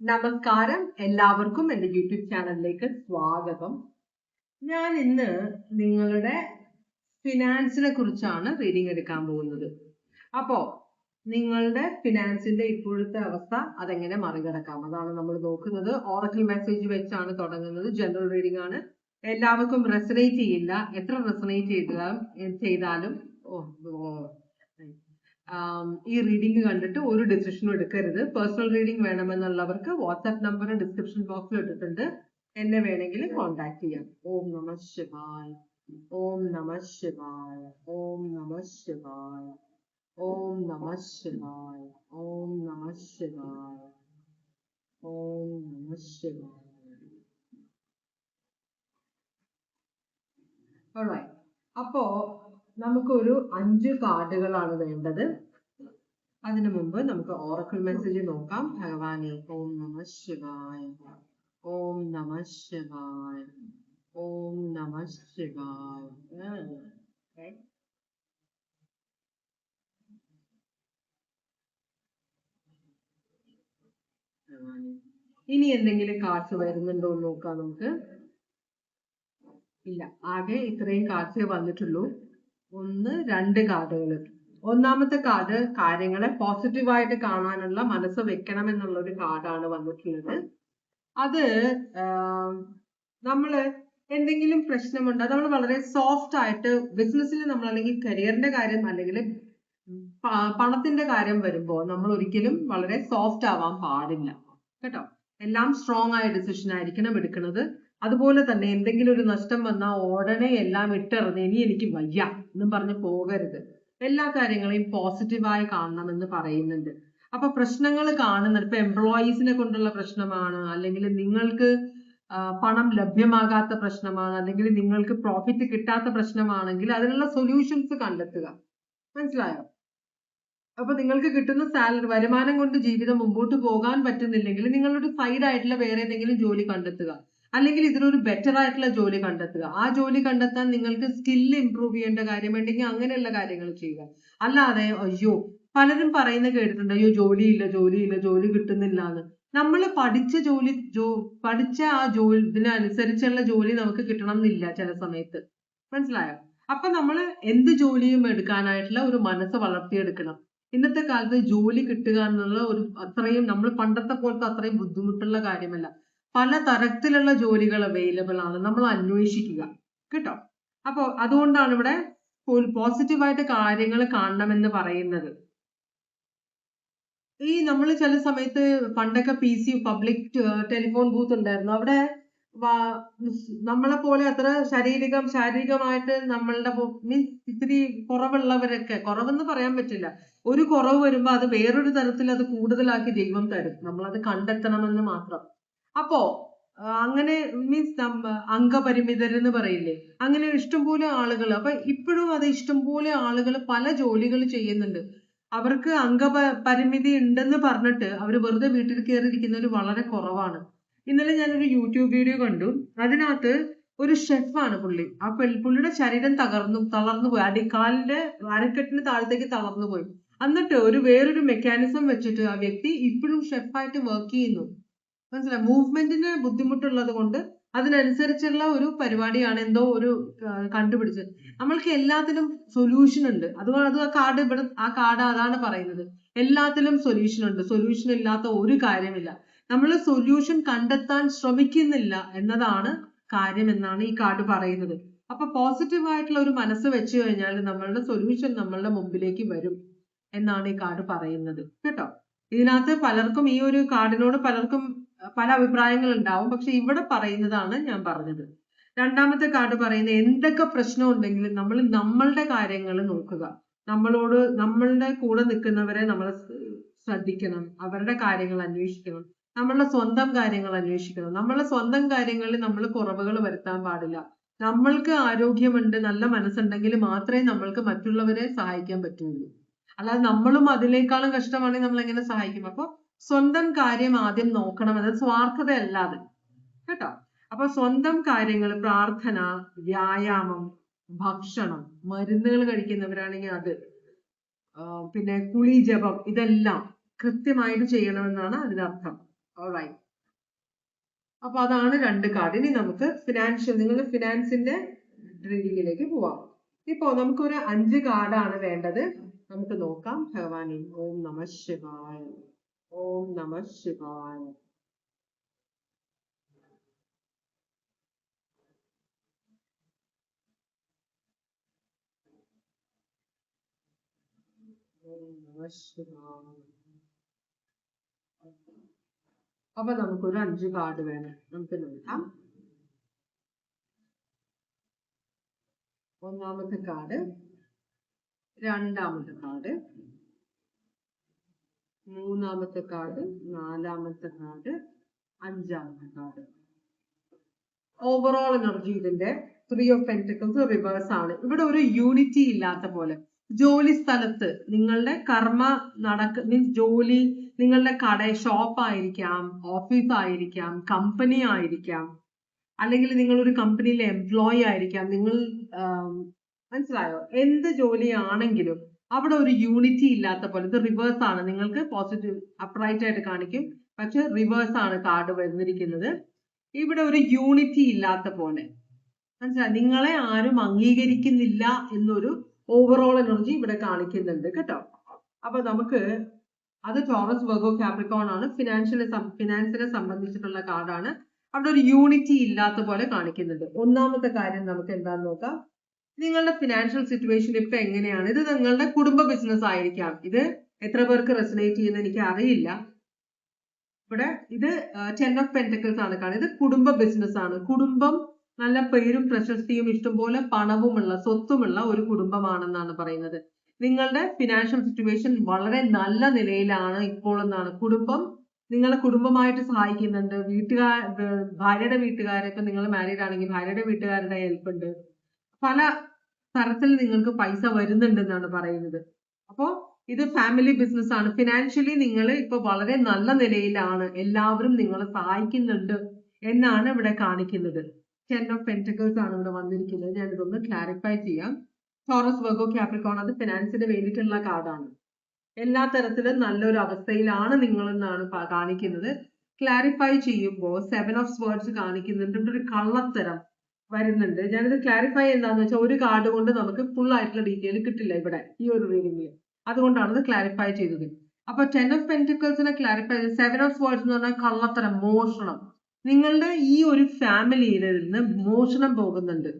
നമസ്കാരം, എല്ലാവർക്കും എൻ്റെ യൂട്യൂബ് ചാനലിലേക്ക് സ്വാഗതം. ഞാൻ ഇന്ന് നിങ്ങളുടെ ഫിനാൻസിനെ കുറിച്ചാണ് റീഡിംഗ് എടുക്കാൻ പോകുന്നത്. അപ്പോ നിങ്ങളുടെ ഫിനാൻസിന്റെ ഇപ്പോഴത്തെ അവസ്ഥ അതെങ്ങനെ മറികടക്കാം, അതാണ് നമ്മൾ നോക്കുന്നത്. ഓറക്കിൾ മെസ്സേജ് വെച്ചാണ് തുടങ്ങുന്നത്. ജനറൽ റീഡിംഗ് ആണ്. എല്ലാവർക്കും റെസനേറ്റ് ചെയ്യില്ല. എത്ര റെസനേറ്റ് ചെയ്താലും ഈ റീഡിംഗ് കണ്ടിട്ട് ഒരു ഡിസിഷനും എടുക്കരുത്. പേഴ്സണൽ റീഡിംഗ് വേണമെന്നുള്ളവർക്ക് വാട്സ്ആപ്പ് നമ്പർ ഡിസ്ക്രിപ്ഷൻ ബോക്സിൽ ഇട്ടിട്ടുണ്ട്. എന്നെ വേണമെങ്കിൽ കോൺടാക്ട് ചെയ്യാം. ഓം നമഃ ശിവായ, ഓം നമഃ ശിവായ, ഓം നമഃ ശിവായ, ഓം നമഃ ശിവായ, ഓം നമഃ ശിവായ, ഓം നമഃ ശിവായ. Alright. അപ്പോ നമുക്കൊരു 5 കാർഡുകളാണ് വേണ്ടത്. അതിനു മുമ്പ് നമുക്ക് ഓറക്കിൾ മെസ്സേജ് നോക്കാം. ഭഗവാനെ, ഓം നമഃ ശിവായ, ഓം നമഃ ശിവായ, ഓം നമഃ ശിവായ. ഇനി എന്തെങ്കിലും കാർഡ്സ് വരുന്നുണ്ടോ എന്ന് നോക്കാം നമുക്ക്. ഇല്ല, ആകെ ഇത്രയും കാർഡ്സേ വന്നിട്ടുള്ളൂ. 1, 2 കാർഡുകൾ. ഒന്നാമത്തെ കാർഡ് കാര്യങ്ങളെ പോസിറ്റീവായിട്ട് കാണാനുള്ള മനസ്സ് വെക്കണം എന്നുള്ള ഒരു കാർഡാണ് വന്നിട്ടുള്ളത്. അത് നമ്മള് എന്തെങ്കിലും പ്രശ്നമുണ്ട്, നമ്മൾ വളരെ സോഫ്റ്റ് ആയിട്ട് ബിസിനസ്സിൽ നമ്മൾ അല്ലെങ്കിൽ കരിയറിന്റെ കാര്യം അല്ലെങ്കിൽ പണത്തിന്റെ കാര്യം വരുമ്പോൾ നമ്മൾ ഒരിക്കലും വളരെ സോഫ്റ്റ് ആവാൻ പാടില്ല കേട്ടോ. എല്ലാം സ്ട്രോങ് ആയ ഡിസിഷൻ ആയിരിക്കണം എടുക്കുന്നത്. അതുപോലെ തന്നെ എന്തെങ്കിലും ഒരു നഷ്ടം വന്നാൽ ഉടനെ എല്ലാം ഇട്ടെറിഞ്ഞ് ഇനി എനിക്ക് വയ്യ എന്നും പറഞ്ഞ് പോകരുത്. എല്ലാ കാര്യങ്ങളെയും പോസിറ്റീവായി കാണണമെന്ന് പറയുന്നുണ്ട്. അപ്പൊ പ്രശ്നങ്ങൾ കാണുന്നത് ഇപ്പൊ എംപ്ലോയീസിനെ കൊണ്ടുള്ള പ്രശ്നമാണ്, അല്ലെങ്കിൽ നിങ്ങൾക്ക് പണം ലഭ്യമാകാത്ത പ്രശ്നമാണ്, അല്ലെങ്കിൽ നിങ്ങൾക്ക് പ്രോഫിറ്റ് കിട്ടാത്ത പ്രശ്നമാണെങ്കിൽ അതിനുള്ള സൊല്യൂഷൻസ് കണ്ടെത്തുക. മനസ്സിലായോ? അപ്പൊ നിങ്ങൾക്ക് കിട്ടുന്ന സാലറി വരുമാനം കൊണ്ട് ജീവിതം മുമ്പോട്ട് പോകാൻ പറ്റുന്നില്ലെങ്കിൽ നിങ്ങളൊരു സൈഡ് ആയിട്ടുള്ള വേറെ ഏതെങ്കിലും ജോലി കണ്ടെത്തുക, അല്ലെങ്കിൽ ഇതിനൊരു ബെറ്റർ ആയിട്ടുള്ള ജോലി കണ്ടെത്തുക. ആ ജോലി കണ്ടെത്താൻ നിങ്ങൾക്ക് സ്കില്ല് ഇംപ്രൂവ് ചെയ്യേണ്ട കാര്യമുണ്ടെങ്കിൽ അങ്ങനെയുള്ള കാര്യങ്ങൾ ചെയ്യുക. അല്ലാതെ അയ്യോ പലരും പറയുന്നത് കേട്ടിട്ടുണ്ട്, അയ്യോ ജോലി കിട്ടുന്നില്ല എന്ന്. നമ്മൾ പഠിച്ച ആ ജോലി ഇതിനനുസരിച്ചുള്ള ജോലി നമുക്ക് കിട്ടണം എന്നില്ല ചില സമയത്ത്. മനസ്സിലായോ? അപ്പൊ നമ്മൾ എന്ത് ജോലിയും എടുക്കാനായിട്ടുള്ള ഒരു മനസ്സ് വളർത്തിയെടുക്കണം. ഇന്നത്തെ കാലത്ത് ജോലി കിട്ടുക എന്നുള്ള അത്രയും നമ്മൾ പണ്ടത്തെ പോലത്തെ അത്രയും ബുദ്ധിമുട്ടുള്ള കാര്യമല്ല. പല തരത്തിലുള്ള ജോലികൾ അവൈലബിൾ ആണ്, നമ്മൾ അന്വേഷിക്കുക കേട്ടോ. അപ്പൊ അതുകൊണ്ടാണ് ഇവിടെ പോസിറ്റീവായിട്ട് കാര്യങ്ങൾ കാണണമെന്ന് പറയുന്നത്. ഈ നമ്മൾ ചില സമയത്ത് പണ്ടൊക്കെ PC പബ്ലിക് ടെലിഫോൺ ബൂത്ത് ഉണ്ടായിരുന്നു. അവിടെ നമ്മളെ പോലെ അത്ര ശാരീരികമായിട്ട് നമ്മളുടെ മീൻസ് ഇത്തിരി കുറവുള്ളവരൊക്കെ, കുറവെന്ന് പറയാൻ പറ്റില്ല, ഒരു കുറവ് വരുമ്പോ അത് വേറൊരു തരത്തിൽ അത് കൂടുതലാക്കി ദൈവം തരും. നമ്മളത് കണ്ടെത്തണമെന്ന് മാത്രം. അപ്പോ അങ്ങനെ മീൻസ് അംഗപരിമിതരെന്ന് പറയില്ലേ, അങ്ങനെ ഇഷ്ടംപോലെ ആളുകൾ. അപ്പൊ ഇപ്പോഴും അത് ഇഷ്ടംപോലെ ആളുകൾ പല ജോലികൾ ചെയ്യുന്നുണ്ട്. അവർക്ക് പരിമിതി ഉണ്ടെന്ന് പറഞ്ഞിട്ട് അവർ വെറുതെ വീട്ടിൽ കയറിയിരിക്കുന്നവർ വളരെ കുറവാണ്. ഇന്നലെ ഞാനൊരു യൂട്യൂബ് വീഡിയോ കണ്ടു. അതിനകത്ത് ഒരു ഷെഫാണ് പുള്ളി. ആ പുള്ളിയുടെ ശരീരം തളർന്നു പോയി, അടിക്കാലിന്റെ അരക്കെട്ടിന് താഴത്തേക്ക് തളർന്നു പോയി. എന്നിട്ട് വേറൊരു മെക്കാനിസം വെച്ചിട്ട് ആ വ്യക്തി ഇപ്പോഴും ഷെഫായിട്ട് വർക്ക് ചെയ്യുന്നു. മനസ്സിലായി? മൂവ്മെന്റിന് ബുദ്ധിമുട്ടുള്ളത് കൊണ്ട് അതിനനുസരിച്ചുള്ള ഒരു പരിപാടിയാണ് എന്തോ ഒരു കണ്ടുപിടിച്ചത്. നമ്മൾക്ക് എല്ലാത്തിനും സൊല്യൂഷൻ ഉണ്ട്. അതുകൊണ്ട് ആ കാർഡ് അതാണ് പറയുന്നത്. എല്ലാത്തിലും സൊല്യൂഷൻ ഉണ്ട്. സൊല്യൂഷൻ ഇല്ലാത്ത ഒരു കാര്യമില്ല. നമ്മൾ സൊല്യൂഷൻ കണ്ടെത്താൻ ശ്രമിക്കുന്നില്ല എന്നതാണ് കാര്യം എന്നാണ് ഈ കാർഡ് പറയുന്നത്. അപ്പൊ പോസിറ്റീവ് ആയിട്ടുള്ള ഒരു മനസ്സ് വെച്ച് കഴിഞ്ഞാൽ നമ്മളുടെ സൊല്യൂഷൻ നമ്മളുടെ മുമ്പിലേക്ക് വരും എന്നാണ് ഈ കാർഡ് പറയുന്നത് കേട്ടോ. ഇതിനകത്ത് പലർക്കും ഈ ഒരു കാർഡിനോട് പലർക്കും പല അഭിപ്രായങ്ങൾ ഉണ്ടാവും. പക്ഷെ ഇവിടെ പറയുന്നതാണ് ഞാൻ പറഞ്ഞത്. രണ്ടാമത്തെ കാർഡ് പറയുന്നത് എന്തൊക്കെ പ്രശ്നം ഉണ്ടെങ്കിലും നമ്മൾ നമ്മളുടെ കാര്യങ്ങൾ നോക്കുക. നമ്മളുടെ കൂടെ നിൽക്കുന്നവരെ നമ്മൾ ശ്രദ്ധിക്കണം, അവരുടെ കാര്യങ്ങൾ അന്വേഷിക്കണം, നമ്മളുടെ സ്വന്തം കാര്യങ്ങൾ അന്വേഷിക്കണം. നമ്മളുടെ സ്വന്തം കാര്യങ്ങളിൽ നമ്മൾ കുറവുകൾ വരുത്താൻ പാടില്ല. നമ്മൾക്ക് ആരോഗ്യമുണ്ട്, നല്ല മനസ്സുണ്ടെങ്കിൽ മാത്രമേ നമ്മൾക്ക് മറ്റുള്ളവരെ സഹായിക്കാൻ പറ്റുള്ളൂ. അല്ലാതെ നമ്മളും അതിനേക്കാളും കഷ്ടമാണെങ്കിൽ നമ്മൾ എങ്ങനെ സഹായിക്കും? അപ്പൊ സ്വന്തം കാര്യം ആദ്യം നോക്കണം, അത് സ്വാർത്ഥതയല്ലാതെ കേട്ടോ. അപ്പൊ സ്വന്തം കാര്യങ്ങൾ, പ്രാർത്ഥന, വ്യായാമം, ഭക്ഷണം, മരുന്നുകൾ കഴിക്കുന്നവരാണെങ്കിൽ അത്, പിന്നെ കുളി, ജപം, ഇതെല്ലാം കൃത്യമായിട്ട് ചെയ്യണമെന്നാണ് അതിനർത്ഥം. ഓൾറൈറ്റ്. അപ്പൊ അതാണ് 2 കാർഡ്. ഇനി നമുക്ക് നിങ്ങളുടെ ഫിനാൻസിന്റെ റീഡിങ്ങിലേക്ക് പോവാം. ഇപ്പോ നമുക്കൊരു 5 കാർഡാണ് വേണ്ടത്. നമുക്ക് നോക്കാം. ഭഗവാനി ഓം നമ ശിവായ, ഓം നമ ശിവായ. അപ്പൊ നമുക്കൊരു 5 കാർഡ് വേണം. നമുക്ക് നോക്കാം. ഒന്നാമത്തെ കാർഡ്, രണ്ടാമത്തെ കാർഡ്, മൂന്നാമത്തെ കാർഡ്, നാലാമത്തെ കാർഡ്, അഞ്ചാമത്തെ കാർഡ്. ഓവറോൾ എനർജി ഇതിന്റെ 3 ഓഫ് പെന്റക്കിൾസ് റിവേഴ്സ് ആണ്. ഇവിടെ ഒരു യൂണിറ്റി ഇല്ലാത്ത പോലെ. ജോലി സ്ഥലത്ത് നിങ്ങളുടെ കർമ്മ മീൻസ് ജോലി, നിങ്ങളുടെ ഷോപ്പ് ആയിരിക്കാം, ഓഫീസ് ആയിരിക്കാം, കമ്പനി ആയിരിക്കാം, അല്ലെങ്കിൽ നിങ്ങൾ ഒരു കമ്പനിയിലെ എംപ്ലോയി ആയിരിക്കാം. നിങ്ങൾ മനസ്സിലായോ? എന്ത് ജോലിയാണെങ്കിലും അവിടെ ഒരു യൂണിറ്റി ഇല്ലാത്ത പോലെ. ഇത് റിവേഴ്സ് ആണ്. നിങ്ങൾക്ക് പോസിറ്റീവ് അപ്രൈറ്റ് ആയിട്ട് കാണിക്കും, പക്ഷെ റിവേഴ്സ് ആണ് കാർഡ് വന്നിരിക്കുന്നത്. ഇവിടെ ഒരു യൂണിറ്റി ഇല്ലാത്ത പോലെ. മനസ്സിലായി? നിങ്ങളെ ആരും അംഗീകരിക്കുന്നില്ല എന്നൊരു ഓവറോൾ എനർജി ഇവിടെ കാണിക്കുന്നുണ്ട് കേട്ടോ. അപ്പൊ നമുക്ക് അത് ടോറസ്, വെർഗോ, കാപ്രിക്കോൺ ആണ്. ഫിനാൻസിനെ സംബന്ധിച്ചിട്ടുള്ള കാർഡാണ്. അവിടെ ഒരു യൂണിറ്റി ഇല്ലാത്ത പോലെ കാണിക്കുന്നുണ്ട്. ഒന്നാമത്തെ കാര്യം നമുക്ക് എന്താന്ന് നോക്കാം. നിങ്ങളുടെ ഫിനാൻഷ്യൽ സിറ്റുവേഷൻ ഇപ്പൊ എങ്ങനെയാണ്? ഇത് നിങ്ങളുടെ കുടുംബ ബിസിനസ് ആയിരിക്കാം. ഇത് എത്ര പേർക്ക് റെസനേറ്റ് ചെയ്യുന്ന എനിക്ക് അറിയില്ല. ഇവിടെ ഇത് 10 ഓഫ് പെന്റക്കിൾസ് ആണ് കാണുന്നത്. ഇത് കുടുംബ ബിസിനസ് ആണ്. കുടുംബം നല്ല പേരും പ്രശസ്തിയും ഇഷ്ടംപോലെ പണവുമുള്ള സ്വത്തുമുള്ള ഒരു കുടുംബമാണെന്നാണ് പറയുന്നത്. നിങ്ങളുടെ ഫിനാൻഷ്യൽ സിറ്റുവേഷൻ വളരെ നല്ല നിലയിലാണ് ഇപ്പോൾ എന്നാണ്. കുടുംബം നിങ്ങളെ കുടുംബമായിട്ട് സഹായിക്കുന്നുണ്ട്. ഭാര്യയുടെ വീട്ടുകാരെ, ഇപ്പൊ നിങ്ങൾ മാരീഡ് ആണെങ്കിൽ ഭാര്യയുടെ വീട്ടുകാരുടെ ഹെൽപ്പ് ഉണ്ട്. പല തരത്തിൽ നിങ്ങൾക്ക് പൈസ വരുന്നുണ്ടെന്നാണ് പറയുന്നത്. അപ്പോ ഇത് ഫാമിലി ബിസിനസ് ആണ്. ഫിനാൻഷ്യലി നിങ്ങൾ ഇപ്പൊ വളരെ നല്ല നിലയിലാണ്. എല്ലാവരും നിങ്ങളെ സഹായിക്കുന്നുണ്ട് എന്നാണ് ഇവിടെ കാണിക്കുന്നത്. 10 ഓഫ് പെന്റക്കിൾസ് ആണ് ഇവിടെ വന്നിരിക്കുന്നത്. ഞാൻ ഇതൊന്ന് ക്ലാരിഫൈ ചെയ്യാം. ടോറസ്, വെർഗോ, കാപ്രിക്കോൺ അത് ഫിനാൻസിന് വേണ്ടിയിട്ടുള്ള കാർഡാണ്. എല്ലാ തരത്തിലും നല്ലൊരു അവസ്ഥയിലാണ് നിങ്ങൾ എന്നാണ് കാണിക്കുന്നത്. ക്ലാരിഫൈ ചെയ്യുമ്പോൾ 7 ഓഫ് സ്വേർഡ്സ് കാണിക്കുന്നുണ്ട്. ഒരു കള്ളത്തരം വരുന്നുണ്ട്. ഞാനിത് ക്ലാരിഫൈ എന്താന്ന് വെച്ചാൽ ഒരു കാർഡ് കൊണ്ട് നമുക്ക് ഫുൾ ആയിട്ടുള്ള ഡീറ്റെയിൽ കിട്ടില്ല ഇവിടെ ഈ ഒരു റീഡിംഗിൽ. അതുകൊണ്ടാണ് ഇത് ക്ലാരിഫൈ ചെയ്തത്. അപ്പൊ 10 ഓഫ് പെന്റക്കിൾസിനെ ക്ലാരിഫൈ ചെയ്ത് 7 ഓഫ് സ്വേർഡ്സ് എന്ന് പറഞ്ഞാൽ കള്ളത്തരം, മോഷണം. നിങ്ങളുടെ ഈ ഒരു ഫാമിലിയിൽ നിന്ന് മോഷണം പോകുന്നുണ്ട്.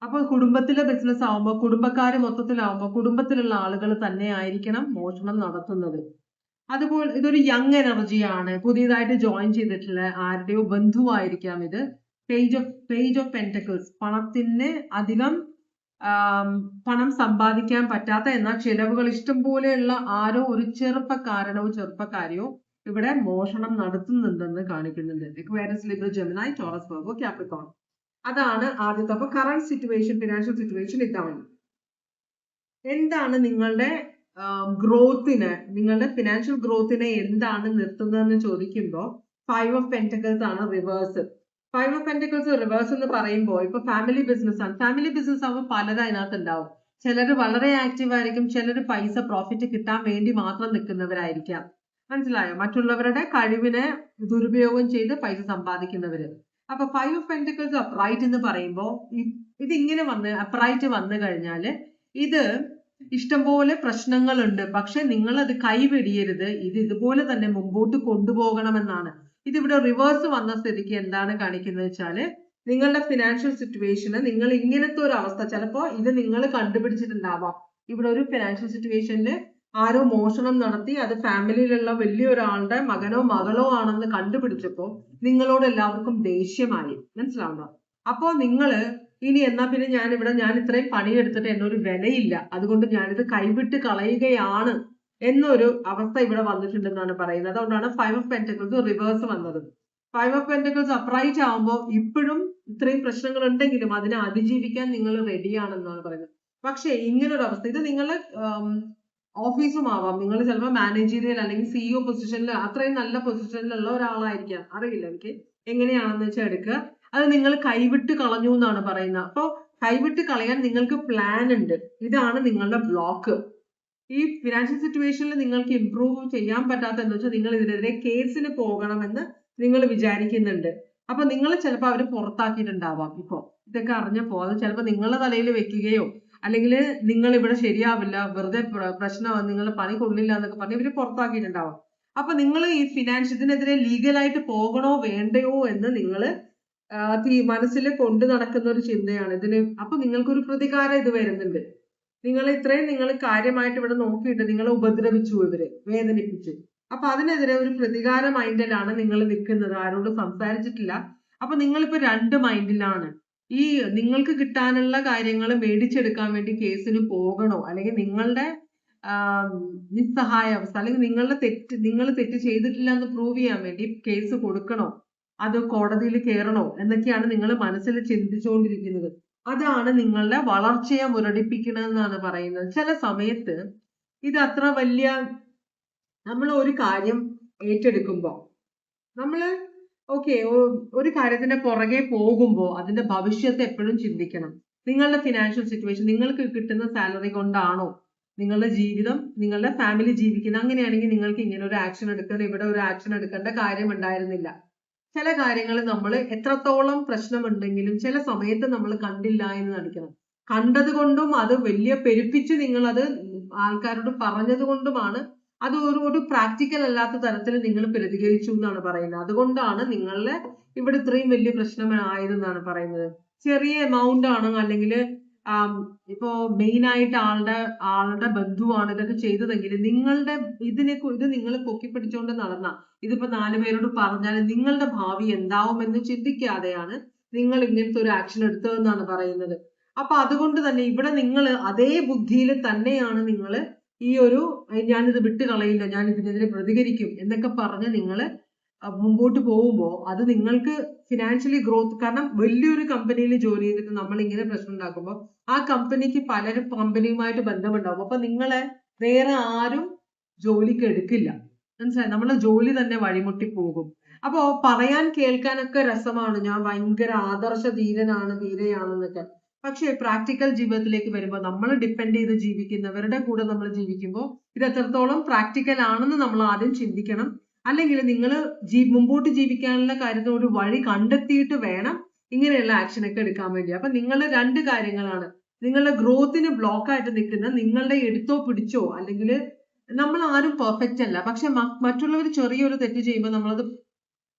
അപ്പൊ കുടുംബത്തിലെ ബിസിനസ് ആവുമ്പോൾ, കുടുംബക്കാര് മൊത്തത്തിലാവുമ്പോൾ കുടുംബത്തിലുള്ള ആളുകൾ തന്നെ ആയിരിക്കണം മോഷണം നടത്തുന്നത്. അതുപോലെ ഇതൊരു യങ് എനർജിയാണ്. പുതിയതായിട്ട് ജോയിൻ ചെയ്തിട്ടുള്ള ആരുടെയോ ബന്ധുവായിരിക്കാം ഇത്. പേജ് ഓഫ് പെന്റക്കിൾസ്, പണത്തിന് അധികം പണം സമ്പാദിക്കാൻ പറ്റാത്ത എന്നാൽ ചിലവുകൾ ഇഷ്ടം പോലെയുള്ള ആരോ ഒരു ചെറുപ്പക്കാരനോ ചെറുപ്പക്കാരിയോ ഇവിടെ മോഷണം നടത്തുന്നുണ്ടെന്ന് കാണിക്കുന്നുണ്ട്. Aquarius, Libra, Gemini, Taurus, Virgo, Capricorn. അതാണ് ആദ്യത്തെ. അപ്പൊ കറന്റ് സിറ്റുവേഷൻ, ഫിനാൻഷ്യൽ സിറ്റുവേഷൻ ഇതാണ്. എന്താണ് നിങ്ങളുടെ ഗ്രോത്തിനെ, നിങ്ങളുടെ ഫിനാൻഷ്യൽ ഗ്രോത്തിനെ എന്താണ് നിർത്തുന്നതെന്ന് ചോദിക്കുമ്പോൾ 5 ഓഫ് പെന്റക്കിൾസ് ആണ് റിവേഴ്സ്. 5 ഓഫ് പെന്റക്കിൾസ് റിവേഴ്സ് എന്ന് പറയുമ്പോൾ ഇപ്പൊ ഫാമിലി ബിസിനസ് ആണ്. ഫാമിലി ബിസിനസ് ആവുമ്പോൾ പലരും അതിനകത്ത് ഉണ്ടാവും. ചിലര് വളരെ ആക്റ്റീവ് ആയിരിക്കും, ചിലര് പൈസ പ്രോഫിറ്റ് കിട്ടാൻ വേണ്ടി മാത്രം നിൽക്കുന്നവരായിരിക്കാം. മനസ്സിലായോ? മറ്റുള്ളവരുടെ കഴിവിനെ ദുരുപയോഗം ചെയ്ത് പൈസ സമ്പാദിക്കുന്നവര്. അപ്പൊ 5 ഓഫ് പെന്റക്കിൾസ് അപ്രൈറ്റ് എന്ന് പറയുമ്പോൾ ഇതിങ്ങനെ അപ്രൈറ്റ് വന്നു കഴിഞ്ഞാല് ഇത് ഇഷ്ടംപോലെ പ്രശ്നങ്ങളുണ്ട്. പക്ഷെ നിങ്ങൾ അത് കൈവെടിയരുത്. ഇത് ഇതുപോലെ തന്നെ മുമ്പോട്ട് കൊണ്ടുപോകണമെന്നാണ്. ഇതിവിടെ റിവേഴ്സ് വന്ന സ്ഥിതിക്ക് എന്താണ് കാണിക്കുന്നത് വെച്ചാല് നിങ്ങളുടെ ഫിനാൻഷ്യൽ സിറ്റുവേഷന് നിങ്ങൾ ഇങ്ങനത്തെ ഒരു അവസ്ഥ, ചിലപ്പോ ഇത് നിങ്ങൾ കണ്ടുപിടിച്ചിട്ടുണ്ടാവാം. ഇവിടെ ഒരു ഫിനാൻഷ്യൽ സിറ്റുവേഷനില് ആരോ മോഷണം നടത്തി അത് ഫാമിലിയിലുള്ള വലിയൊരാളുടെ മകനോ മകളോ ആണെന്ന് കണ്ടുപിടിച്ചപ്പോ നിങ്ങളോട് എല്ലാവർക്കും ദേഷ്യമായി. മനസ്സിലാവുന്നോ? അപ്പോ നിങ്ങള് ഇനി എന്നാ പിന്നെ ഞാൻ ഇത്രയും പണിയെടുത്തിട്ട് എന്നൊരു വിലയില്ല, അതുകൊണ്ട് ഞാനിത് കൈവിട്ട് കളയുകയാണ് എന്നൊരു അവസ്ഥ ഇവിടെ വന്നിട്ടുണ്ടെന്നാണ് പറയുന്നത്. അതുകൊണ്ടാണ് 5 ഓഫ് പെന്റക്കിൾസ് റിവേഴ്സ് വന്നത്. 5 ഓഫ് പെന്റക്കിൾസ് അപ്രൈറ്റ് ആവുമ്പോൾ ഇപ്പോഴും ഇത്രയും പ്രശ്നങ്ങൾ ഉണ്ടെങ്കിലും അതിനെ അതിജീവിക്കാൻ നിങ്ങൾ റെഡിയാണെന്നാണ് പറയുന്നത്. പക്ഷെ ഇങ്ങനൊരു അവസ്ഥ, ഇത് നിങ്ങളെ ഓഫീസും ആവാം. നിങ്ങൾ ചിലപ്പോൾ മാനേജീരിയൽ അല്ലെങ്കിൽ സിഇഒ പൊസിഷനിൽ, അത്രയും നല്ല പൊസിഷനിലുള്ള ഒരാളായിരിക്കാം. അറിയില്ല എനിക്ക് എങ്ങനെയാണെന്ന് വെച്ചാൽ എടുക്കുക. അത് നിങ്ങൾ കൈവിട്ട് കളഞ്ഞു എന്നാണ് പറയുന്നത്. അപ്പോൾ കൈവിട്ട് കളയാൻ നിങ്ങൾക്ക് പ്ലാൻ ഉണ്ട്. ഇതാണ് നിങ്ങളുടെ ബ്ലോക്ക്. ഈ ഫിനാൻഷ്യൽ സിറ്റുവേഷനിൽ നിങ്ങൾക്ക് ഇംപ്രൂവ് ചെയ്യാൻ പറ്റാത്തതെന്ന് വെച്ചാൽ നിങ്ങൾ ഇതിനെതിരെ കേസിന് പോകണമെന്ന് നിങ്ങൾ വിചാരിക്കുന്നുണ്ട്. അപ്പൊ നിങ്ങൾ ചിലപ്പോൾ അവർ പുറത്താക്കിയിട്ടുണ്ടാവാം. ഇപ്പൊ ഇതൊക്കെ അറിഞ്ഞപ്പോ അത് ചിലപ്പോൾ നിങ്ങളുടെ തലയിൽ വെക്കുകയോ അല്ലെങ്കിൽ നിങ്ങൾ ഇവിടെ ശരിയാവില്ല, വെറുതെ പ്രശ്നമാണ്, നിങ്ങളുടെ പണി കൊള്ളില്ല എന്നൊക്കെ പറഞ്ഞ് ഇവര് പുറത്താക്കിയിട്ടുണ്ടാവാം. അപ്പൊ നിങ്ങൾ ഈ ഇതിനെതിരെ ലീഗലായിട്ട് പോകണോ വേണ്ടയോ എന്ന് നിങ്ങൾ മനസ്സിൽ കൊണ്ടു നടക്കുന്ന ഒരു ചിന്തയാണ് ഇതിന്. അപ്പൊ നിങ്ങൾക്കൊരു പ്രതികാരം ഇത് വരുന്നുണ്ട്. നിങ്ങൾ കാര്യമായിട്ട് ഇവിടെ നോക്കിയിട്ട് നിങ്ങളെ ഉപദ്രവിച്ചു, ഇവര് വേദനിപ്പിച്ചു. അപ്പൊ അതിനെതിരെ ഒരു പ്രതികാര മൈൻഡിലാണ് നിങ്ങൾ നിൽക്കുന്നത്, ആരോടും സംസാരിച്ചിട്ടില്ല. അപ്പൊ നിങ്ങളിപ്പോ രണ്ട് മൈൻഡിലാണ്. ഈ നിങ്ങൾക്ക് കിട്ടാനുള്ള കാര്യങ്ങൾ മേടിച്ചെടുക്കാൻ വേണ്ടി കേസിന് പോകണോ, അല്ലെങ്കിൽ നിങ്ങളുടെ നിസ്സഹായ അവസ്ഥ, അല്ലെങ്കിൽ നിങ്ങൾ തെറ്റ് ചെയ്തിട്ടില്ല എന്ന് പ്രൂവ് ചെയ്യാൻ വേണ്ടി കേസ് കൊടുക്കണോ, അത് കോടതിയിൽ കയറണോ എന്നൊക്കെയാണ് നിങ്ങൾ മനസ്സിൽ ചിന്തിച്ചുകൊണ്ടിരിക്കുന്നത്. അതാണ് നിങ്ങളുടെ വളർച്ചയെ മുരടിപ്പിക്കണമെന്നാണ് പറയുന്നത്. ചില സമയത്ത് ഇത് അത്ര വലിയ, നമ്മൾ ഒരു കാര്യം ഏറ്റെടുക്കുമ്പോൾ നമ്മള് ഒരു കാര്യത്തിന്റെ പുറകെ പോകുമ്പോൾ അതിന്റെ ഭവിഷ്യത്തെ എപ്പോഴും ചിന്തിക്കണം. നിങ്ങളുടെ ഫിനാൻഷ്യൽ സിറ്റുവേഷൻ, നിങ്ങൾക്ക് കിട്ടുന്ന സാലറി കൊണ്ടാണോ നിങ്ങളുടെ ജീവിതം, നിങ്ങളുടെ ഫാമിലി ജീവിക്കുന്നത്? അങ്ങനെയാണെങ്കിൽ നിങ്ങൾക്ക് ഇങ്ങനെ ഒരു ആക്ഷൻ എടുക്കണം, ഇവിടെ ഒരു ആക്ഷൻ എടുക്കേണ്ട കാര്യം ഉണ്ടായിരുന്നില്ല. ചില കാര്യങ്ങൾ നമ്മൾ എത്രത്തോളം പ്രശ്നമുണ്ടെങ്കിലും ചില സമയത്ത് നമ്മൾ കണ്ടില്ല എന്ന് നടിക്കണം. കണ്ടത് കൊണ്ടും അത് വലിയ പെരുപ്പിച്ച് നിങ്ങൾ അത് ആൾക്കാരോട് പറഞ്ഞത് കൊണ്ടുമാണ് അത് ഒരു പ്രാക്ടിക്കൽ അല്ലാത്ത തരത്തിൽ നിങ്ങൾ പ്രതികരിച്ചു എന്നാണ് പറയുന്നത്. അതുകൊണ്ടാണ് നിങ്ങളുടെ ഇവിടെ ഇത്രയും വലിയ പ്രശ്നമായതെന്നാണ് പറയുന്നത്. ചെറിയ എമൗണ്ട് ആണ്, അല്ലെങ്കിൽ ഇപ്പോ മെയിൻ ആയിട്ട് ആളുടെ ബന്ധുവാണ് ഇതൊക്കെ ചെയ്തതെങ്കിൽ ഇത് നിങ്ങൾ പൊക്കിപ്പിടിച്ചുകൊണ്ട് നടന്ന, ഇതിപ്പോ 4 പേരോട് പറഞ്ഞാൽ നിങ്ങളുടെ ഭാവി എന്താവുമെന്ന് ചിന്തിക്കാതെയാണ് നിങ്ങൾ ഇങ്ങനത്തെ ഒരു ആക്ഷൻ എടുത്തതെന്നാണ് പറയുന്നത്. അപ്പൊ അതുകൊണ്ട് തന്നെ ഇവിടെ നിങ്ങൾ അതേ ബുദ്ധിയിൽ തന്നെയാണ് നിങ്ങൾ ഞാനിത് വിട്ട് കളയില്ല, ഞാൻ ഇതിനെതിരെ പ്രതികരിക്കും എന്നൊക്കെ പറഞ്ഞ് നിങ്ങൾ മുമ്പോട്ട് പോകുമ്പോൾ അത് നിങ്ങൾക്ക് ഫിനാൻഷ്യലി ഗ്രോത്ത്, കാരണം വലിയൊരു കമ്പനിയിൽ ജോലി ചെയ്തിട്ട് നമ്മൾ ഇങ്ങനെ പ്രശ്നം ഉണ്ടാക്കുമ്പോൾ ആ കമ്പനിയുമായിട്ട് ബന്ധമുണ്ടാവും. അപ്പൊ നിങ്ങളെ വേറെ ആരും ജോലിക്ക് എടുക്കില്ല, മനസ്സിലായി? നമ്മളെ ജോലി തന്നെ വഴിമുട്ടി പോകും. അപ്പോ പറയാൻ കേൾക്കാനൊക്കെ രസമാണ്, ഞാൻ ഭയങ്കര ആദർശ ധീരയാണെന്നൊക്കെ. പക്ഷെ പ്രാക്ടിക്കൽ ജീവിതത്തിലേക്ക് വരുമ്പോൾ നമ്മൾ ഡിപ്പെൻഡ് ചെയ്ത് ജീവിക്കുന്നവരുടെ കൂടെ നമ്മൾ ജീവിക്കുമ്പോൾ ഇത് എത്രത്തോളം പ്രാക്ടിക്കൽ ആണെന്ന് നമ്മൾ ആദ്യം ചിന്തിക്കണം. അല്ലെങ്കിൽ നിങ്ങൾ മുമ്പോട്ട് ജീവിക്കാനുള്ള കാര്യത്തിന് ഒരു വഴി കണ്ടെത്തിയിട്ട് വേണം ഇങ്ങനെയുള്ള ആക്ഷൻ ഒക്കെ എടുക്കാൻ വേണ്ടി. അപ്പൊ നിങ്ങളുടെ രണ്ട് കാര്യങ്ങളാണ്. നിങ്ങളുടെ ഗ്രോത്തിന് ബ്ലോക്ക് ആയിട്ട് നിൽക്കുന്ന, നിങ്ങളുടെ എടുത്തോ പിടിച്ചോ, അല്ലെങ്കിൽ നമ്മൾ ആരും പെർഫെക്റ്റ് അല്ല, പക്ഷെ മറ്റുള്ളവർ ചെറിയൊരു തെറ്റ് ചെയ്യുമ്പോൾ നമ്മളത്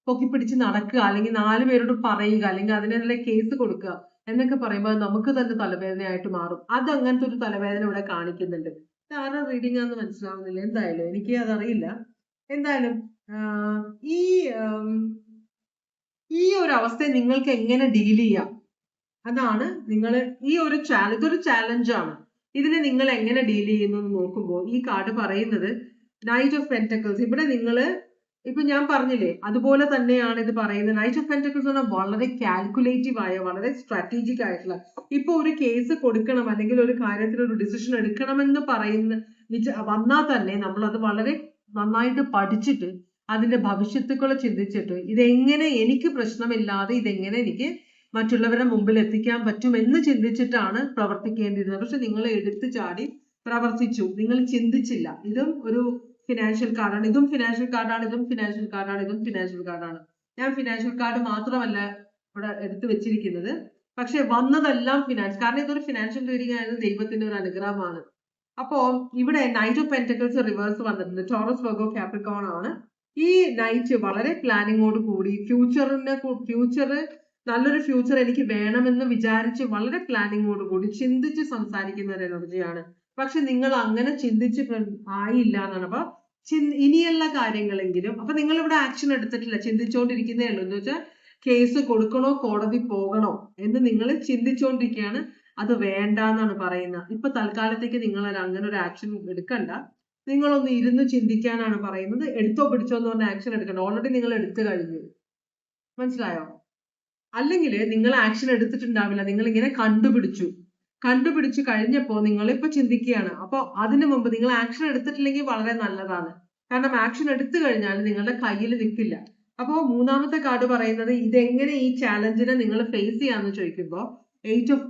പൊക്കിപ്പിടിച്ച് നടക്കുക, അല്ലെങ്കിൽ 4 പേരോട് പറയുക, അല്ലെങ്കിൽ അതിനെതിരെ കേസ് കൊടുക്കുക എന്നൊക്കെ പറയുമ്പോൾ നമുക്ക് തന്നെ തലവേദനയായിട്ട് മാറും. അത് അങ്ങനത്തെ ഒരു തലവേദന ഇവിടെ കാണിക്കുന്നുണ്ട്. ആരുടെ റീഡിംഗ് ആണെന്ന് മനസ്സിലാവുന്നില്ല. എന്തായാലും എനിക്ക് അതറിയില്ല. എന്തായാലും ഈ ഒരു അവസ്ഥയെ നിങ്ങൾക്ക് എങ്ങനെ ഡീൽ ചെയ്യാം, അതാണ് നിങ്ങൾ ഇതൊരു ചാലഞ്ചാണ്. ഇതിനെ നിങ്ങൾ എങ്ങനെ ഡീൽ ചെയ്യുന്നു എന്ന് നോക്കുമ്പോൾ ഈ കാർഡ് പറയുന്നത് നൈറ്റ് ഓഫ് പെന്റക്കിൾസ്. ഇവിടെ ഇപ്പൊ ഞാൻ പറഞ്ഞില്ലേ, അതുപോലെ തന്നെയാണ് ഇത് പറയുന്നത്. നൈറ്റ് ഓഫ് പെന്റക്കിൾസ് എന്ന് പറഞ്ഞാൽ വളരെ കാൽക്കുലേറ്റീവ് ആയ, വളരെ സ്ട്രാറ്റജിക് ആയിട്ടുള്ള, ഇപ്പൊ ഒരു കേസ് കൊടുക്കണം അല്ലെങ്കിൽ ഒരു കാര്യത്തിൽ ഒരു ഡിസിഷൻ എടുക്കണമെന്ന് വന്നാൽ തന്നെ നമ്മൾ അത് വളരെ നന്നായിട്ട് പഠിച്ചിട്ട് അതിന്റെ ഭവിഷ്യത്തുക്കൾ ചിന്തിച്ചിട്ട് ഇതെങ്ങനെ എനിക്ക് പ്രശ്നമില്ലാതെ ഇതെങ്ങനെ എനിക്ക് മറ്റുള്ളവരുടെ മുമ്പിൽ എത്തിക്കാൻ പറ്റും എന്ന് ചിന്തിച്ചിട്ടാണ് പ്രവർത്തിക്കേണ്ടിയിരുന്നത്. പക്ഷെ നിങ്ങൾ എടുത്തു ചാടി പ്രവർത്തിച്ചു, നിങ്ങൾ ചിന്തിച്ചില്ല. ഇതും ഒരു ഫിനാൻഷ്യൽ കാർഡാണ്, ഇതും ഫിനാൻഷ്യൽ കാർഡാണ്, ഇതും ഫിനാൻഷ്യൽ കാർഡാണ്, ഇതും ഫിനാൻഷ്യൽ കാർഡാണ്. ഞാൻ ഫിനാൻഷ്യൽ കാർഡ് മാത്രമല്ല ഇവിടെ എടുത്തു വെച്ചിരിക്കുന്നത്, പക്ഷെ വന്നതെല്ലാം ഫിനാൻസ്, കാരണം ഇതൊരു ഫിനാൻഷ്യൽ റീഡിംഗ് ആയത് ദൈവത്തിന്റെ ഒരു അനുഗ്രഹമാണ്. അപ്പോ ഇവിടെ നൈറ്റ് ഓഫ് പെന്റക്കിൾസ് റിവേഴ്സ് വന്നിട്ടുണ്ട്. ടോറസ് വെർഗോ കാപ്രിക്കോൺ ആണ്. ഈ നൈറ്റ് വളരെ പ്ലാനിങ്ങോട് കൂടി നല്ലൊരു ഫ്യൂച്ചർ എനിക്ക് വേണമെന്ന് വിചാരിച്ച് വളരെ പ്ലാനിങ്ങോട് കൂടി ചിന്തിച്ച് സംസാരിക്കുന്ന ഒരു എനർജിയാണ്. പക്ഷെ നിങ്ങൾ അങ്ങനെ ആയില്ല എന്നാണ്. അപ്പൊ ഇനിയുള്ള കാര്യങ്ങളെങ്കിലും, അപ്പൊ നിങ്ങൾ ഇവിടെ ആക്ഷൻ എടുത്തിട്ടില്ല, ചിന്തിച്ചുകൊണ്ടിരിക്കുന്നേ ഉള്ളൂ. എന്ന് വെച്ചാൽ കേസ് കൊടുക്കണോ കോടതി പോകണോ എന്ന് നിങ്ങൾ ചിന്തിച്ചുകൊണ്ടിരിക്കുകയാണ്. അത് വേണ്ട എന്നാണ് പറയുന്നത്. ഇപ്പൊ തൽക്കാലത്തേക്ക് നിങ്ങൾ അങ്ങനെ ഒരു ആക്ഷൻ എടുക്കണ്ട, നിങ്ങളൊന്ന് ഇരുന്ന് ചിന്തിക്കാനാണ് പറയുന്നത്. എടുത്തോ പിടിച്ചോ എന്ന് പറഞ്ഞ ആക്ഷൻ എടുക്കണ്ട, ഓൾറെഡി നിങ്ങൾ എടുത്തു കഴിഞ്ഞു, മനസ്സിലായോ? അല്ലെങ്കിൽ നിങ്ങൾ ആക്ഷൻ എടുത്തിട്ടുണ്ടാവില്ല, നിങ്ങൾ ഇങ്ങനെ കണ്ടുപിടിച്ചു കഴിഞ്ഞപ്പോ നിങ്ങൾ ഇപ്പൊ ചിന്തിക്കുകയാണ്. അപ്പൊ അതിനു മുമ്പ് നിങ്ങൾ ആക്ഷൻ എടുത്തിട്ടില്ലെങ്കിൽ വളരെ നല്ലതാണ്, കാരണം ആക്ഷൻ എടുത്തു കഴിഞ്ഞാൽ നിങ്ങളുടെ കയ്യിൽ നിൽക്കില്ല. അപ്പോ മൂന്നാമത്തെ കാർഡ് പറയുന്നത് ഇതെങ്ങനെ ഈ ചാലഞ്ചിനെ നിങ്ങൾ ഫേസ് ചെയ്യാന്ന് ചോദിക്കുമ്പോൾ 8 of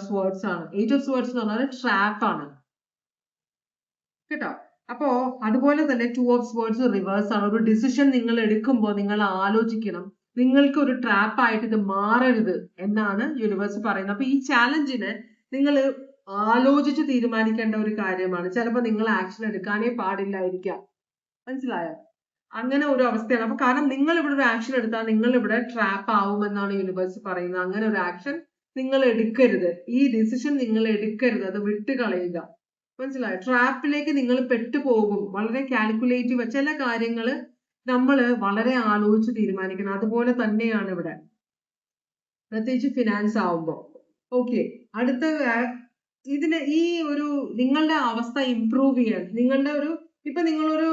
Swords ആണ്. 8 of Swords എന്ന് പറഞ്ഞാൽ ട്രാപ്പ് ആണ്. കേട്ടോ. അപ്പോ അതുപോലെ തന്നെ ടു ഓഫ് സ്വേർഡ്സ് റിവേഴ്സ് ആണ്. ഒരു ഡിസിഷൻ നിങ്ങൾ എടുക്കുമ്പോൾ നിങ്ങൾ ആലോചിക്കണം, നിങ്ങൾക്ക് ഒരു ട്രാപ്പ് ആയിട്ട് ഇത് മാറരുത് എന്നാണ് യൂണിവേഴ്സ് പറയുന്നത്. അപ്പൊ ഈ ചാലഞ്ചിന് നിങ്ങൾ ആലോചിച്ച് തീരുമാനിക്കേണ്ട ഒരു കാര്യമാണ്. ചിലപ്പോൾ നിങ്ങൾ ആക്ഷൻ എടുക്കാനേ പാടില്ലായിരിക്കാം. മനസ്സിലായോ? അങ്ങനെ ഒരു അവസ്ഥയാണ്. അപ്പൊ കാരണം നിങ്ങൾ ഇവിടെ ഒരു ആക്ഷൻ എടുത്താൽ നിങ്ങൾ ഇവിടെ ട്രാപ്പ് ആവുമെന്നാണ് യൂണിവേഴ്സ് പറയുന്നത്. അങ്ങനെ ഒരു ആക്ഷൻ നിങ്ങൾ എടുക്കരുത്. ഈ ഡിസിഷൻ നിങ്ങൾ എടുക്കരുത്, അത് വിട്ടുകളയുക. മനസ്സിലായോ? ട്രാപ്പിലേക്ക് നിങ്ങൾ പെട്ടുപോകും. വളരെ കാൽക്കുലേറ്റീവ് ചില കാര്യങ്ങൾ നമ്മൾ വളരെ ആലോചിച്ച് തീരുമാനിക്കണം. അതുപോലെ തന്നെയാണ് ഇവിടെ, പ്രത്യേകിച്ച് ഫിനാൻസ് ആവുമ്പോൾ. ഓക്കെ, അടുത്ത ഇതിന് ഈ ഒരു നിങ്ങളുടെ അവസ്ഥ ഇംപ്രൂവ് ചെയ്യാൻ നിങ്ങളുടെ ഒരു ഇപ്പൊ നിങ്ങളൊരു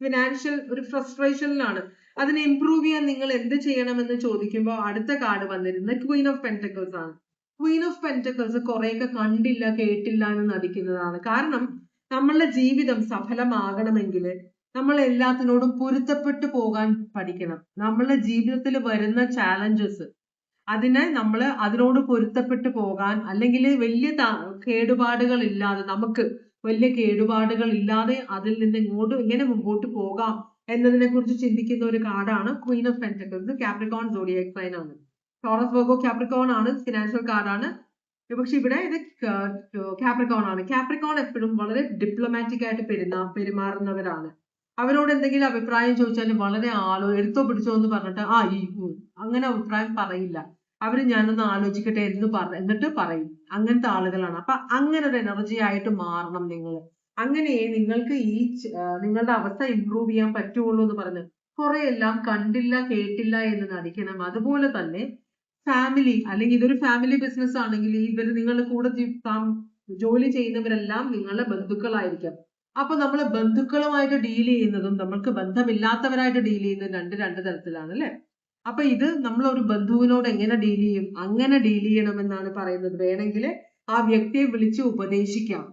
ഫിനാൻഷ്യൽ ഒരു ഫ്രസ്ട്രേഷനിലാണ്, അതിനെ ഇംപ്രൂവ് ചെയ്യാൻ നിങ്ങൾ എന്ത് ചെയ്യണമെന്ന് ചോദിക്കുമ്പോൾ അടുത്ത കാർഡ് വന്നിരുന്നത് ക്വീൻ ഓഫ് പെന്റക്കിൾസ് ആണ്. ക്വീൻ ഓഫ് പെന്റക്കിൾസ് കുറെയൊക്കെ കണ്ടില്ല കേട്ടില്ല എന്ന് നടിക്കുന്നതാണ്. കാരണം നമ്മളുടെ ജീവിതം സഫലമാകണമെങ്കിൽ നമ്മൾ എല്ലാത്തിനോടും പൊരുത്തപ്പെട്ടു പോകാൻ പഠിക്കണം. നമ്മളുടെ ജീവിതത്തിൽ വരുന്ന ചാലഞ്ചസ് അതിനെ നമ്മൾ അതിനോട് പൊരുത്തപ്പെട്ടു പോകാൻ, അല്ലെങ്കിൽ വലിയ കേടുപാടുകൾ ഇല്ലാതെ, നമുക്ക് വലിയ കേടുപാടുകൾ ഇല്ലാതെ അതിൽ നിന്ന് എങ്ങനെ മുമ്പോട്ട് പോകാം എന്നതിനെ കുറിച്ച് ചിന്തിക്കുന്ന ഒരു കാർഡാണ് queen of pentacles. Capricorn zodiac sign ആണ്. ടോറസ് വെർഗോ കാപ്രിക്കോൺ ആണ്, ഫിനാൻഷ്യൽ കാർഡാണ്. പക്ഷെ ഇവിടെ ഇത് കാപ്രിക്കോൺ ആണ്. കാപ്രിക്കോൺ എപ്പോഴും വളരെ ഡിപ്ലോമാറ്റിക് ആയിട്ട് പെരുമാറുന്നവരാണ്. അവരോട് എന്തെങ്കിലും അഭിപ്രായം ചോദിച്ചാൽ വളരെ എടുത്തോ പിടിച്ചോ എന്ന് പറഞ്ഞിട്ട് അങ്ങനെ അഭിപ്രായം പറയില്ല. അവര് ഞാനൊന്ന് ആലോചിക്കട്ടെ എന്നിട്ട് പറയും. അങ്ങനത്തെ ആളുകളാണ്. അപ്പൊ അങ്ങനെ ഒരു എനർജി ആയിട്ട് മാറണം നിങ്ങൾ. അങ്ങനെ നിങ്ങൾക്ക് ഈ നിങ്ങളുടെ അവസ്ഥ ഇംപ്രൂവ് ചെയ്യാൻ പറ്റുള്ളൂ എന്ന് പറഞ്ഞ് കുറെ എല്ലാം കണ്ടില്ല കേട്ടില്ല എന്ന് നടിക്കണം. അതുപോലെ തന്നെ ഫാമിലി, അല്ലെങ്കിൽ ഇതൊരു ഫാമിലി ബിസിനസ് ആണെങ്കിൽ നിങ്ങളുടെ കൂടെ ജോലി ചെയ്യുന്നവരെല്ലാം നിങ്ങളുടെ ബന്ധുക്കളായിരിക്കാം. അപ്പൊ നമ്മൾ ബന്ധുക്കളുമായിട്ട് ഡീൽ ചെയ്യുന്നതും നമ്മൾക്ക് ബന്ധമില്ലാത്തവരായിട്ട് ഡീൽ ചെയ്യുന്നതും രണ്ട് തരത്തിലാണ് അല്ലെ. അപ്പൊ ഇത് നമ്മൾ ഒരു ബന്ധുവിനോട് എങ്ങനെ ഡീൽ ചെയ്യും, അങ്ങനെ ഡീൽ ചെയ്യണമെന്നാണ് പറയുന്നത്. വേണമെങ്കിൽ ആ വ്യക്തിയെ വിളിച്ച് ഉപദേശിക്കാം,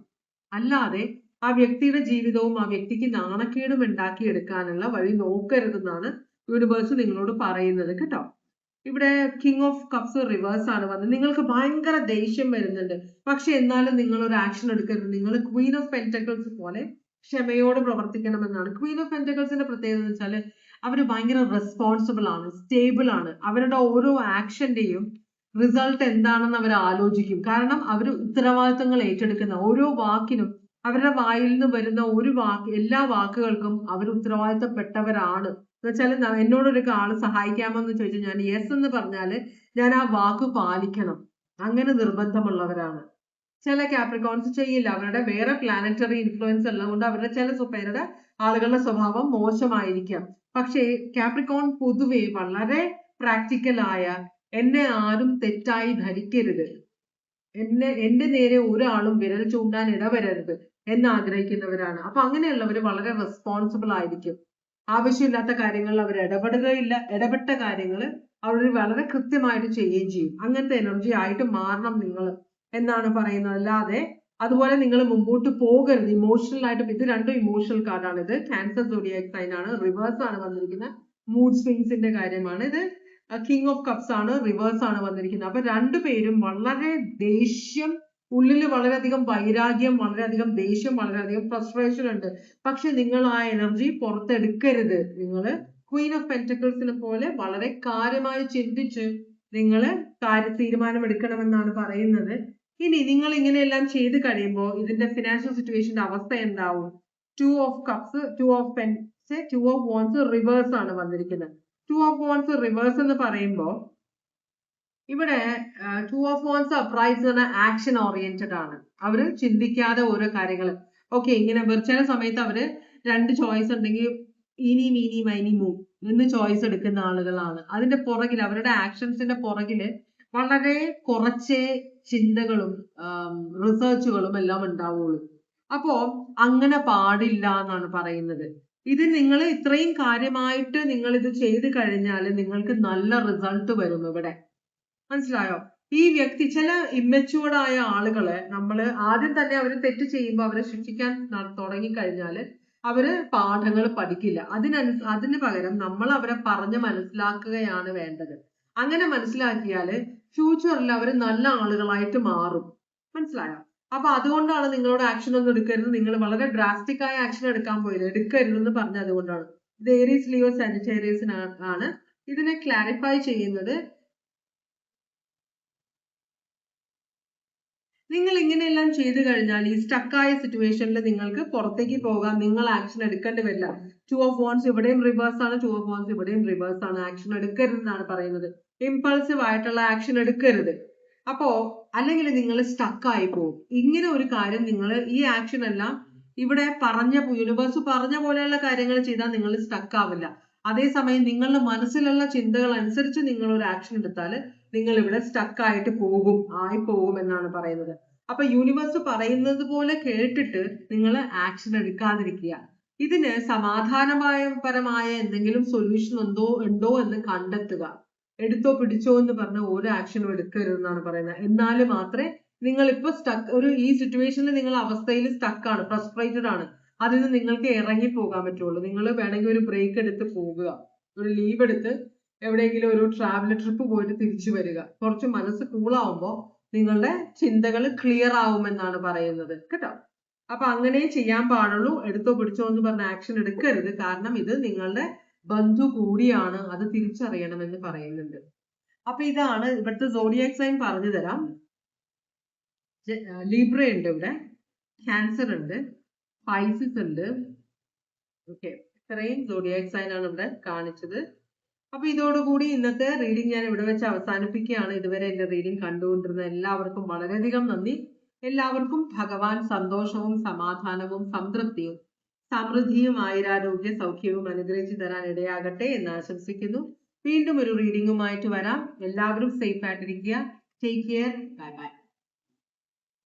അല്ലാതെ ആ വ്യക്തിയുടെ ജീവിതവും ആ വ്യക്തിക്ക് നാണക്കേടും ഉണ്ടാക്കിയെടുക്കാനുള്ള വഴി നോക്കരുതെന്നാണ് യൂണിവേഴ്സ് നിങ്ങളോട് പറയുന്നത് കേട്ടോ. ഇവിടെ കിങ് ഓഫ് കപ്സ് റിവേഴ്സ് ആണ് വന്നത്. നിങ്ങൾക്ക് ഭയങ്കര ദേഷ്യം വരുന്നുണ്ട്, പക്ഷെ എന്നാലും നിങ്ങൾ ഒരു ആക്ഷൻ എടുക്കരുത്. നിങ്ങൾ ക്വീൻ ഓഫ് പെന്റക്കിൾസ് പോലെ ക്ഷമയോട് പ്രവർത്തിക്കണമെന്നാണ്. ക്വീൻ ഓഫ് പെന്റക്കിൾസിന്റെ പ്രത്യേകത എന്ന് വെച്ചാൽ അവർ ഭയങ്കര റെസ്പോൺസിബിൾ ആണ്, സ്റ്റേബിൾ ആണ്. അവരുടെ ഓരോ ആക്ഷന്റെയും റിസൾട്ട് എന്താണെന്ന് അവർ ആലോചിക്കും. കാരണം അവർ ഉത്തരവാദിത്തങ്ങൾ ഏറ്റെടുക്കുന്ന ഓരോ വാക്കിനും, അവരുടെ വായിൽ നിന്ന് വരുന്ന എല്ലാ വാക്കുകൾക്കും അവർ ഉത്തരവാദിത്തപ്പെട്ടവരാണ്. എന്നുവെച്ചാൽ എന്നോടൊരു ആള് സഹായിക്കാമോ എന്ന് ചോദിച്ചാൽ ഞാൻ യെസ് എന്ന് പറഞ്ഞാല് ഞാൻ ആ വാക്ക് പാലിക്കണം. അങ്ങനെ നിർബന്ധമുള്ളവരാണ്. ചില കാപ്രിക്കോൺസ് ചെയ്യില്ല. അവരുടെ വേറെ പ്ലാനറ്ററി ഇൻഫ്ലുവൻസ് എല്ലാം കൊണ്ട് അവരുടെ ചില പേരുടെ ആളുകളുടെ സ്വഭാവം മോശമായിരിക്കാം. പക്ഷേ കാപ്രിക്കോൺ പൊതുവെ വളരെ പ്രാക്ടിക്കലായ, എന്നെ ആരും തെറ്റായി ധരിക്കരുത്, എന്റെ നേരെ ഒരാളും വിരൽ ചൂണ്ടാൻ ഇടവരരുത് എന്ന് ആഗ്രഹിക്കുന്നവരാണ്. അപ്പൊ അങ്ങനെയുള്ളവർ വളരെ റെസ്പോൺസിബിൾ ആയിരിക്കും. ആവശ്യമില്ലാത്ത കാര്യങ്ങളിൽ അവർ ഇടപെടുകയില്ല. ഇടപെട്ട കാര്യങ്ങൾ അവർ വളരെ കൃത്യമായിട്ട് ചെയ്യുകയും ചെയ്യും. അങ്ങനത്തെ എനർജി ആയിട്ട് മാറണം നിങ്ങൾ എന്നാണ് പറയുന്നത്. അല്ലാതെ അതുപോലെ നിങ്ങൾ മുമ്പോട്ട് പോകരുത് ഇമോഷണൽ ആയിട്ട്. ഇത് രണ്ടും ഇമോഷണൽ കാർഡാണ്. ഇത് ക്യാൻസർ സോഡിയാക് സൈൻ ആണ്, റിവേഴ്സ് ആണ് വന്നിരിക്കുന്നത്. മൂഡ് സ്വിങ്സിന്റെ കാര്യമാണ് ഇത്. കിങ് ഓഫ് കപ്സ് ആണ്, റിവേഴ്സ് ആണ് വന്നിരിക്കുന്നത്. അപ്പൊ രണ്ടുപേരും വളരെ ദേഷ്യം, ഉള്ളിൽ വളരെയധികം വൈരാഗ്യം, വളരെയധികം ദേഷ്യം, വളരെയധികം ഫ്രസ്ട്രേഷൻ ഉണ്ട്. പക്ഷെ നിങ്ങൾ ആ എനർജി പുറത്തെടുക്കരുത്. നിങ്ങൾ ക്വീൻ ഓഫ് പെന്റക്കിൾസിനെ പോലെ വളരെ കാര്യമായി ചിന്തിച്ച് നിങ്ങൾ തീരുമാനം എടുക്കണമെന്നാണ് പറയുന്നത്. ഇനി നിങ്ങൾ ഇങ്ങനെയെല്ലാം ചെയ്ത് കഴിയുമ്പോൾ ഇതിന്റെ ഫിനാൻഷ്യൽ സിറ്റുവേഷന്റെ അവസ്ഥ എന്താവും? Two of cups, two of wands reverse ആണ് വന്നിരിക്കുന്നത്. ടു ഓഫ് വോൺസ് റിവേഴ്സ് എന്ന് പറയുമ്പോൾ ഇവിടെ two of wands appraise action oriented ആണ്. അവര് ചിന്തിക്കാതെ ഓരോ കാര്യങ്ങൾ ഇങ്ങനെ ചില സമയത്ത് അവര് രണ്ട് ചോയ്സ് ഉണ്ടെങ്കിൽ ഇനി മീനി മൈനി മൂവ് എന്ന് ചോയ്സ് എടുക്കുന്ന ആളുകളാണ്. അതിന്റെ പുറകിൽ, അവരുടെ ആക്ഷൻസിന്റെ പുറകില് വളരെ കുറച്ചേ ചിന്തകളും റിസർച്ചുകളും എല്ലാം ഉണ്ടാവുള്ളൂ. അപ്പോ അങ്ങനെ പാടില്ല എന്നാണ് പറയുന്നത്. ഇത് നിങ്ങൾ ഇത്രയും കാര്യമായിട്ട് നിങ്ങൾ ഇത് ചെയ്ത് കഴിഞ്ഞാൽ നിങ്ങൾക്ക് നല്ല റിസൾട്ട് വരും ഇവിടെ. മനസ്സിലായോ? ഈ വ്യക്തി, ചില ഇമ്മച്യൂർഡ് ആയ ആളുകളെ നമ്മൾ ആദ്യം തന്നെ അവർ തെറ്റ് ചെയ്യുമ്പോൾ അവരെ ശിക്ഷിക്കാൻ തുടങ്ങിക്കഴിഞ്ഞാല് അവര് പാഠങ്ങൾ പഠിക്കില്ല. അതിന് പകരം നമ്മൾ അവരെ പറഞ്ഞ് മനസ്സിലാക്കുകയാണ് വേണ്ടത്. അങ്ങനെ മനസ്സിലാക്കിയാല് ഫ്യൂച്ചറിൽ അവർ നല്ല ആളുകളായിട്ട് മാറും. മനസ്സിലായോ? അപ്പൊ അതുകൊണ്ടാണ് നിങ്ങളോട് ആക്ഷൻ ഒന്നും എടുക്കരുത്, നിങ്ങൾ വളരെ ഡ്രാസ്റ്റിക് ആയ ആക്ഷൻ എടുക്കാൻ പോയില്ല, എടുക്കരുതെന്ന് പറഞ്ഞത് അതുകൊണ്ടാണ്. ഇത് ഏരീസ് ലിയോ സാജിറ്റേറിയസിനാണ് ഇതിനെ ക്ലാരിഫൈ ചെയ്യുന്നത്. നിങ്ങൾ ഇങ്ങനെയെല്ലാം ചെയ്തു കഴിഞ്ഞാൽ ഈ സ്റ്റക്കായ സിറ്റുവേഷനിൽ നിങ്ങൾക്ക് പുറത്തേക്ക് പോകാം, നിങ്ങൾ ആക്ഷൻ എടുക്കേണ്ടി വരില്ല. 2 of wands ഇവിടെയും റിവേഴ്സ് ആണ്, 2 of wands ഇവിടെയും റിവേഴ്സ് ആണ്. ആക്ഷൻ എടുക്കരുതെന്നാണ് പറയുന്നത്. ഇമ്പൾസീവ് ആയിട്ടുള്ള ആക്ഷൻ എടുക്കരുത്. അപ്പോ അല്ലെങ്കിൽ നിങ്ങൾ സ്റ്റക്കായി പോകും. ഇങ്ങനെ ഒരു കാര്യം നിങ്ങൾ ഈ ആക്ഷൻ എല്ലാം ഇവിടെ യൂണിവേഴ്സ് പറഞ്ഞ പോലെയുള്ള കാര്യങ്ങൾ ചെയ്താൽ നിങ്ങൾ സ്റ്റക്ക് ആവില്ല. അതേസമയം നിങ്ങളുടെ മനസ്സിലുള്ള ചിന്തകൾ അനുസരിച്ച് നിങ്ങൾ ഒരു ആക്ഷൻ എടുത്താൽ നിങ്ങൾ ഇവിടെ സ്റ്റക്ക് ആയിട്ട് പോകും എന്നാണ് പറയുന്നത്. അപ്പൊ യൂണിവേഴ്സ് പറയുന്നത് പോലെ കേട്ടിട്ട് നിങ്ങൾ ആക്ഷൻ എടുക്കാതിരിക്കുക. ഇതിന് സമാധാനപരമായ എന്തെങ്കിലും സൊല്യൂഷൻ ഉണ്ടോ എന്ന് കണ്ടെത്തുക. എടുത്തോ പിടിച്ചോ എന്ന് പറഞ്ഞ ഒരു ആക്ഷനും എടുക്കരുതെന്നാണ് പറയുന്നത്. എന്നാൽ മാത്രമേ നിങ്ങളിപ്പോ ഈ സിറ്റുവേഷനിൽ നിങ്ങൾ അവസ്ഥയിൽ സ്റ്റക്കാണ്, ഫ്രസ്ട്രേറ്റഡ് ആണ്, അതിൽ നിന്ന് നിങ്ങൾക്ക് ഇറങ്ങി പോകാൻ പറ്റുള്ളൂ. നിങ്ങൾ വേണമെങ്കിൽ ഒരു ബ്രേക്ക് എടുത്ത് പോകുക, ഒരു ലീവ് എടുത്ത് എവിടെയെങ്കിലും ഒരു ട്രാവൽ ട്രിപ്പ് പോയിട്ട് തിരിച്ചു വരിക. കുറച്ച് മനസ്സ് കൂളാവുമ്പോൾ നിങ്ങളുടെ ചിന്തകൾ ക്ലിയർ ആവുമെന്നാണ് പറയുന്നത് കേട്ടോ. അപ്പൊ അങ്ങനെ ചെയ്യാൻ പാടുള്ളൂ. എടുത്തോ പിടിച്ചോ എന്ന് പറഞ്ഞ ആക്ഷൻ എടുക്കരുത്. കാരണം ഇത് നിങ്ങളുടെ ബന്ധു കൂടിയാണ്, അത് തിരിച്ചറിയണമെന്ന് പറയുന്നുണ്ട്. അപ്പൊ ഇതാണ് ഇവിടുത്തെ സോഡിയാക് സൈൻ പറഞ്ഞു തരാം. ലീബ്ര ഉണ്ട്, ഇവിടെ ക്യാൻസർ ഉണ്ട്, പൈസിസ് ഉണ്ട്. ഓക്കെ, ഇത്രയും സോഡിയാക് സൈൻ ആണ് ഇവിടെ കാണിച്ചത്. അപ്പൊ ഇതോടുകൂടി ഇന്നത്തെ റീഡിംഗ് ഞാൻ ഇവിടെ വെച്ച് അവസാനിപ്പിക്കുകയാണ്. ഇതുവരെ എന്റെ റീഡിംഗ് കണ്ടുകൊണ്ടിരുന്ന എല്ലാവർക്കും വളരെയധികം നന്ദി. എല്ലാവർക്കും ഭഗവാൻ സന്തോഷവും സമാധാനവും സംതൃപ്തിയും സമൃദ്ധിയും ആയുരാരോഗ്യ സൗഖ്യവും അനുഗ്രഹിച്ചു തരാൻ ഇടയാകട്ടെ എന്ന് ആശംസിക്കുന്നു. വീണ്ടും ഒരു റീഡിംഗുമായിട്ട് വരാം. എല്ലാവരും സേഫ് ആയിട്ടിരിക്കുക. Take care. Bye bye.